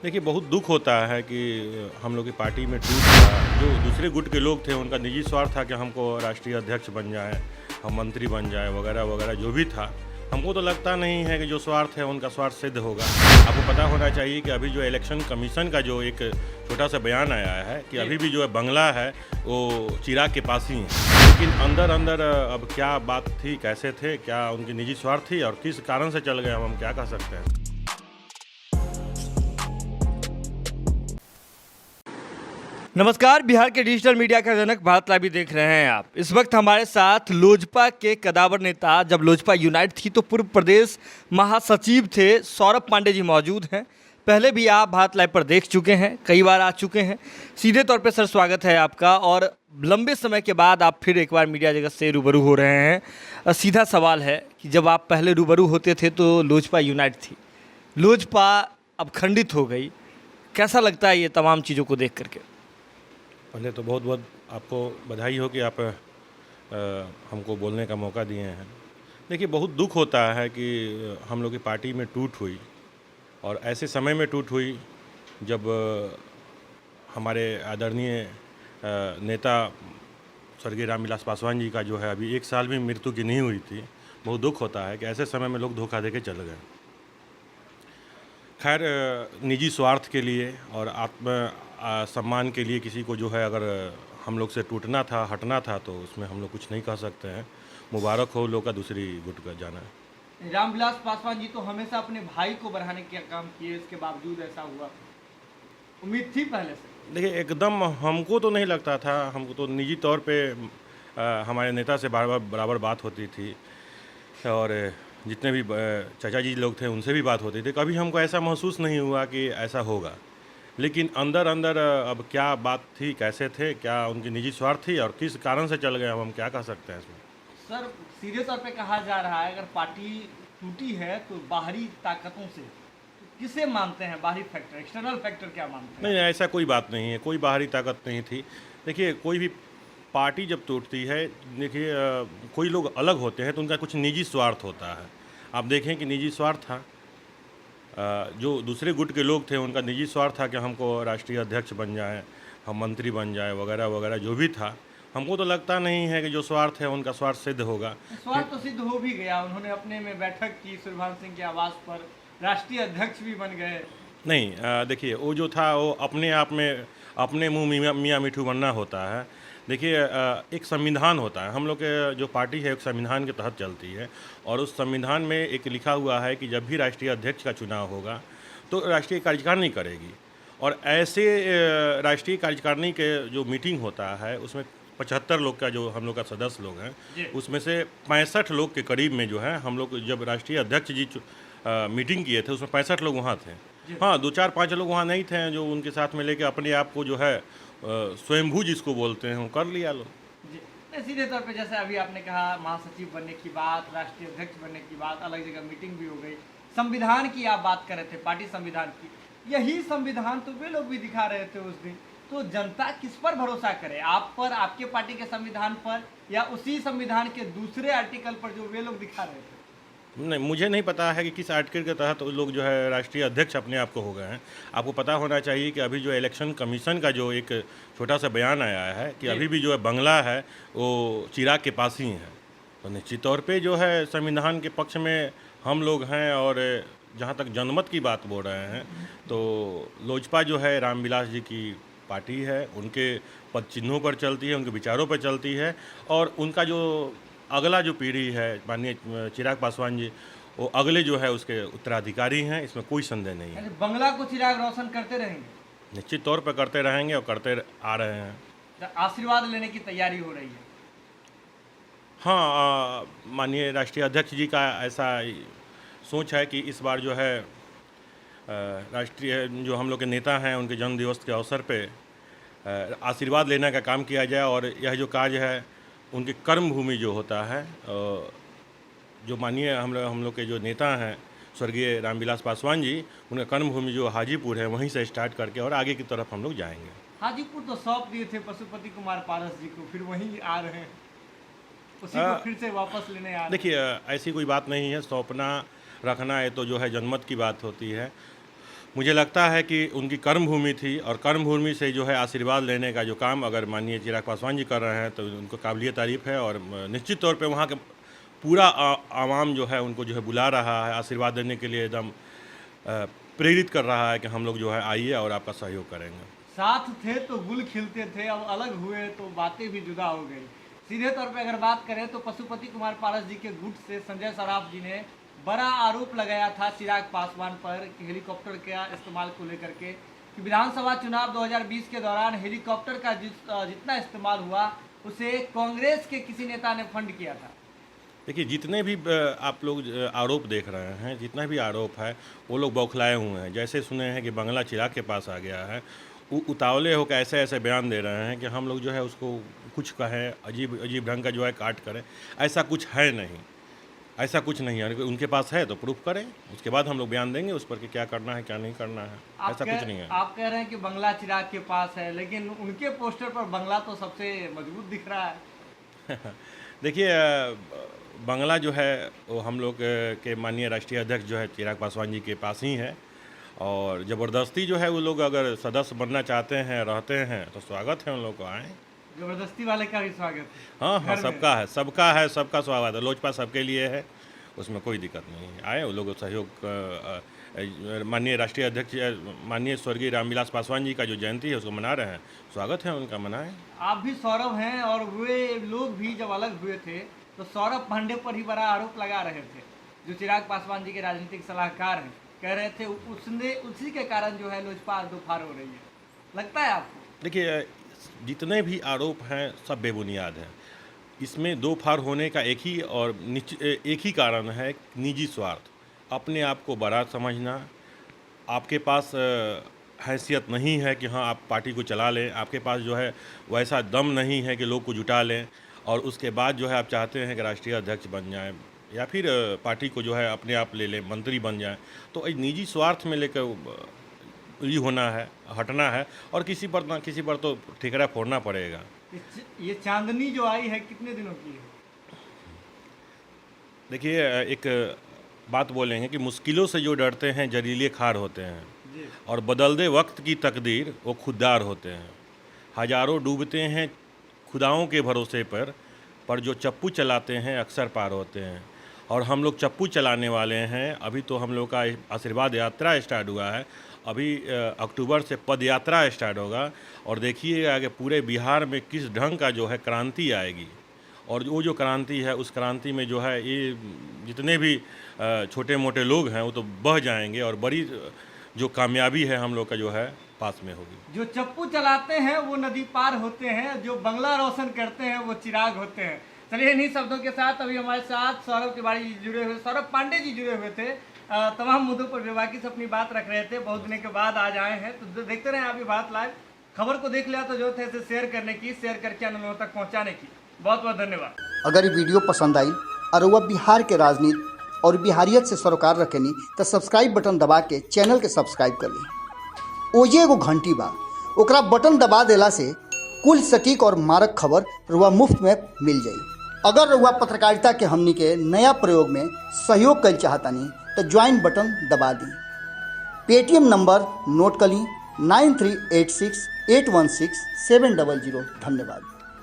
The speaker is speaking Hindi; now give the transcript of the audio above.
देखिए, बहुत दुख होता है कि हम लोग की पार्टी में टूट था। जो दूसरे गुट के लोग थे उनका निजी स्वार्थ था कि हमको राष्ट्रीय अध्यक्ष बन जाएं, हम मंत्री बन जाएं, वगैरह वगैरह जो भी था। हमको तो लगता नहीं है कि जो स्वार्थ है उनका स्वार्थ सिद्ध होगा। आपको पता होना चाहिए कि अभी जो इलेक्शन कमीशन का जो एक छोटा सा बयान आया है कि अभी भी जो है बंगला है वो चिराग के पास ही है। लेकिन अंदर अंदर अब क्या बात थी, कैसे थे, क्या उनकी निजी स्वार्थ थी और किस कारण से चल गए, हम क्या कह सकते हैं। नमस्कार। बिहार के डिजिटल मीडिया का जनक भारत लाइव देख रहे हैं आप। इस वक्त हमारे साथ लोजपा के कदावर नेता, जब लोजपा यूनाइट थी तो पूर्व प्रदेश महासचिव थे, सौरभ पांडे जी मौजूद हैं। पहले भी आप भारत लाइव पर देख चुके हैं, कई बार आ चुके हैं। सीधे तौर पे सर स्वागत है आपका, और लंबे समय के बाद आप फिर एक बार मीडिया जगत से रूबरू हो रहे हैं। सीधा सवाल है कि जब आप पहले रूबरू होते थे तो लोजपा यूनाइट थी, लोजपा अब खंडित हो गई, कैसा लगता है ये तमाम चीज़ों को देख करके? पहले तो बहुत बहुत आपको बधाई हो कि आप हमको बोलने का मौका दिए हैं। देखिए, बहुत दुख होता है कि हम लोग की पार्टी में टूट हुई, और ऐसे समय में टूट हुई जब हमारे आदरणीय नेता स्वर्गीय रामविलास पासवान जी का जो है अभी 1 साल भी मृत्यु की नहीं हुई थी। बहुत दुख होता है कि ऐसे समय में लोग धोखा दे के चले गए। खैर, निजी स्वार्थ के लिए और आत्म सम्मान के लिए किसी को जो है अगर हम लोग से टूटना था, हटना था, तो उसमें हम लोग कुछ नहीं कह सकते हैं। मुबारक हो लोग का दूसरी गुट का जाना है। रामविलास पासवान जी तो हमेशा अपने भाई को बढ़ाने का काम किए, इसके बावजूद ऐसा हुआ। उम्मीद थी पहले से? देखिए, एकदम हमको तो नहीं लगता था। हमको तो निजी तौर पे हमारे नेता से बराबर बात होती थी, और जितने भी चाचा जी लोग थे उनसे भी बात होती थी। कभी हमको ऐसा महसूस नहीं हुआ कि ऐसा होगा। लेकिन अंदर अंदर अब क्या बात थी, कैसे थे, क्या उनकी निजी स्वार्थ थी और किस कारण से चल गए, हम क्या कह सकते हैं इसमें। सर, सीधे तौर पे कहा जा रहा है अगर पार्टी टूटी है तो बाहरी ताकतों से, तो किसे मानते हैं? बाहरी फैक्टर, एक्सटर्नल फैक्टर क्या मानते हैं? नहीं, ऐसा कोई बात नहीं है, कोई बाहरी ताकत नहीं थी। देखिए, कोई भी पार्टी जब टूटती है, देखिए कोई लोग अलग होते हैं तो उनका कुछ निजी स्वार्थ होता है। आप देखें कि निजी स्वार्थ था। जो दूसरे गुट के लोग थे उनका निजी स्वार्थ था कि हमको राष्ट्रीय अध्यक्ष बन जाएं, हम मंत्री बन जाएं, वगैरह वगैरह जो भी था। हमको तो लगता नहीं है कि जो स्वार्थ है उनका स्वार्थ सिद्ध होगा। स्वार्थ तो सिद्ध हो भी गया, उन्होंने अपने में बैठक की सूर्यभान सिंह के आवास पर, राष्ट्रीय अध्यक्ष भी बन गए। नहीं, देखिए वो जो था वो अपने आप में अपने मुंह मियाँ मिठू बनना होता है। देखिए, एक संविधान होता है, हम लोग के जो पार्टी है एक संविधान के तहत चलती है, और उस संविधान में एक लिखा हुआ है कि जब भी राष्ट्रीय अध्यक्ष का चुनाव होगा तो राष्ट्रीय कार्यकारिणी करेगी। और ऐसे राष्ट्रीय कार्यकारिणी के जो मीटिंग होता है उसमें 75 लोग का जो हम लोग का सदस्य लोग हैं, उसमें से 65 लोग के करीब में जो है हम लोग जब राष्ट्रीय अध्यक्ष जी मीटिंग किए थे उसमें 65 लोग वहाँ थे। हाँ, 2-4-5 लोग वहाँ नहीं थे जो उनके साथ में लेके अपने आप को जो है स्वयंभू जिसको बोलते हैं वो कर लिया लोग। जी, नहीं, सीधे तौर पे जैसे अभी आपने कहा महासचिव बनने की बात, राष्ट्रीय अध्यक्ष बनने की बात, अलग जगह मीटिंग भी हो गई। संविधान की आप बात कर रहे थे, पार्टी संविधान की। यही संविधान तो वे लोग भी दिखा रहे थे उस दिन। तो जनता किस पर भरोसा करे, आप पर, आपके पार्टी के संविधान पर, या उसी संविधान के दूसरे आर्टिकल पर जो वे लोग दिखा रहे थे? नहीं, मुझे नहीं पता है कि किस आर्टिकल के तहत वो लोग जो है राष्ट्रीय अध्यक्ष अपने आप को हो गए हैं। आपको पता होना चाहिए कि अभी जो इलेक्शन कमीशन का जो एक छोटा सा बयान आया है कि अभी भी जो है बंगला है वो चिराग के पास ही है। तो निश्चित तौर पे जो है संविधान के पक्ष में हम लोग हैं। और जहाँ तक जनमत की बात बोल रहे हैं तो लोजपा जो है रामविलास जी की पार्टी है, उनके पद चिन्हों पर चलती है, उनके विचारों पर चलती है। और उनका जो अगला जो पीढ़ी है माननीय चिराग पासवान जी, वो अगले जो है उसके उत्तराधिकारी हैं, इसमें कोई संदेह नहीं है। बंगला को चिराग रोशन करते रहेंगे? निश्चित तौर पर करते रहेंगे और करते आ रहे हैं। तो आशीर्वाद लेने की तैयारी हो रही है? हाँ, माननीय राष्ट्रीय अध्यक्ष जी का ऐसा सोच है कि इस बार जो है राष्ट्रीय जो हम लोग के नेता हैं उनके जन्मदिवस के अवसर पे आशीर्वाद लेने का काम किया जाए। और यह जो कार्य है उनकी कर्म भूमि जो होता है, जो माननीय हम लोग के जो नेता हैं स्वर्गीय रामविलास पासवान जी, उनका कर्म भूमि जो हाजीपुर है वहीं से स्टार्ट करके और आगे की तरफ हम लोग जाएंगे। हाजीपुर तो सौंप दिए थे पशुपति कुमार पारस जी को, फिर वहीं आ रहे हैं, उसी को फिर से वापस लेने आ रहे हैं। देखिए, ऐसी कोई बात नहीं है, सौंपना रखना है तो जो है जनमत की बात होती है। मुझे लगता है कि उनकी कर्मभूमि थी और कर्मभूमि से जो है आशीर्वाद लेने का जो काम अगर माननीय चिराग पासवान जी कर रहे हैं तो उनको काबिलियत तारीफ़ है। और निश्चित तौर पे वहाँ के पूरा आवाम जो है उनको जो है बुला रहा है, आशीर्वाद देने के लिए एकदम प्रेरित कर रहा है कि हम लोग जो है आइए और आपका सहयोग करेंगे। साथ थे तो गुल खिलते थे, अब अलग हुए तो बातें भी जुदा हो गई। सीधे तौर पे अगर बात करें तो पशुपति कुमार पारस जी के गुट से संजय सराफ जी ने बड़ा आरोप लगाया था चिराग पासवान पर कि हेलीकॉप्टर का इस्तेमाल को लेकर के, कि विधानसभा चुनाव 2020 के दौरान हेलीकॉप्टर का जितना इस्तेमाल हुआ उसे कांग्रेस के किसी नेता ने फंड किया था। देखिए, जितने भी आप लोग आरोप देख रहे हैं, जितना भी आरोप है वो लोग बौखलाए हुए हैं। जैसे सुने हैं कि बंगला चिराग के पास आ गया है, उतावले होकर ऐसे ऐसे बयान दे रहे हैं कि हम लोग जो है उसको कुछ कहें, अजीब अजीब ढंग का जो है काट करें। ऐसा कुछ है नहीं, ऐसा कुछ नहीं है। उनके पास है तो प्रूफ करें, उसके बाद हम लोग बयान देंगे उस पर कि क्या करना है क्या नहीं करना है। ऐसा कुछ नहीं है। आप कह रहे हैं कि बंगला चिराग के पास है, लेकिन उनके पोस्टर पर बंगला तो सबसे मजबूत दिख रहा है। देखिए, बंगला जो है वो हम लोग के माननीय राष्ट्रीय अध्यक्ष जो है चिराग पासवान जी के पास ही है। और ज़बरदस्ती जो है वो लोग अगर सदस्य बनना चाहते हैं, रहते हैं तो स्वागत है, उन लोग को आएँ। जबरदस्ती वाले का भी स्वागत है। हाँ हाँ, सबका है, सबका स्वागत है। लोजपा सबके लिए है, उसमें कोई दिक्कत नहीं है। आए वो लोग सहयोग। माननीय राष्ट्रीय अध्यक्ष माननीय स्वर्गीय रामविलास पासवान जी का जो जयंती है उसको मना रहे हैं, स्वागत है उनका, मनाएं। आप भी सौरभ हैं और वे लोग भी जब अलग हुए थे तो सौरभ पांडे पर ही बड़ा आरोप लगा रहे थे, जो चिराग पासवान जी के राजनीतिक सलाहकार हैं। कह रहे थे उसी के कारण जो है लोजपा दो फाड़ हो रही है। लगता है आपको? देखिए, जितने भी आरोप हैं सब बेबुनियाद हैं। इसमें दो फाड़ होने का एक ही कारण है, निजी स्वार्थ। अपने आप को बड़ा समझना। आपके पास हैसियत नहीं है कि हाँ आप पार्टी को चला लें, आपके पास जो है वैसा दम नहीं है कि लोग को जुटा लें, और उसके बाद जो है आप चाहते हैं कि राष्ट्रीय अध्यक्ष बन जाएं या फिर पार्टी को जो है अपने आप ले लें, मंत्री बन जाएं। तो निजी स्वार्थ में लेकर ये होना है, हटना है, और किसी पर ना किसी पर तो ठिकरा फोड़ना पड़ेगा। ये चांदनी जो आई है कितने दिनों की है? देखिए, एक बात बोलेंगे कि मुश्किलों से जो डरते हैं जहरीले खार होते हैं, और बदलते वक्त की तकदीर वो खुददार होते हैं। हजारों डूबते हैं खुदाओं के भरोसे पर जो चप्पू चलाते हैं अक्सर पार होते हैं। और हम लोग चप्पू चलाने वाले हैं। अभी तो हम लोग का आशीर्वाद यात्रा स्टार्ट हुआ है, अभी अक्टूबर से पद यात्रा स्टार्ट होगा, और देखिएगा कि पूरे बिहार में किस ढंग का जो है क्रांति आएगी। और वो जो क्रांति है उस क्रांति में जो है ये जितने भी छोटे मोटे लोग हैं वो तो बह जाएंगे, और बड़ी जो कामयाबी है हम लोग का जो है पास में होगी। जो चप्पू चलाते हैं वो नदी पार होते हैं, जो बंगला रोशन करते हैं वो चिराग होते हैं। चलिए, इन्हीं शब्दों के साथ अभी हमारे साथ सौरभ तिवारी जी जुड़े हुए, सौरभ पांडे जी जुड़े हुए थे। तमाम मुद्दों पर बेबाकी से अपनी बात रख रहे थे। बहुत दिन के बाद आज आए हैं, तो देखते रहे अभी बात लाइव। खबर को देख लिया तो जो थे इसे शेयर करने की, शेयर करके अन्य लोगों तक पहुँचाने की बहुत बहुत धन्यवाद। अगर ये वीडियो पसंद आई और वह बिहार के राजनीति और बिहारियत से सरोकार रखेनी तो सब्सक्राइब बटन दबा के चैनल के सब्सक्राइब कर ली। ओजे एगो घंटी बा, ओकरा बटन दबा देला से कुल सटीक और मारक खबर रुआ मुफ्त में मिल जाई। अगर रुआ पत्रकारिता के हमनी के नया प्रयोग में सहयोग कर चाहतानी तो ज्वाइन बटन दबा दी। पेटीएम नंबर नोट कर ली 9386816700। धन्यवाद।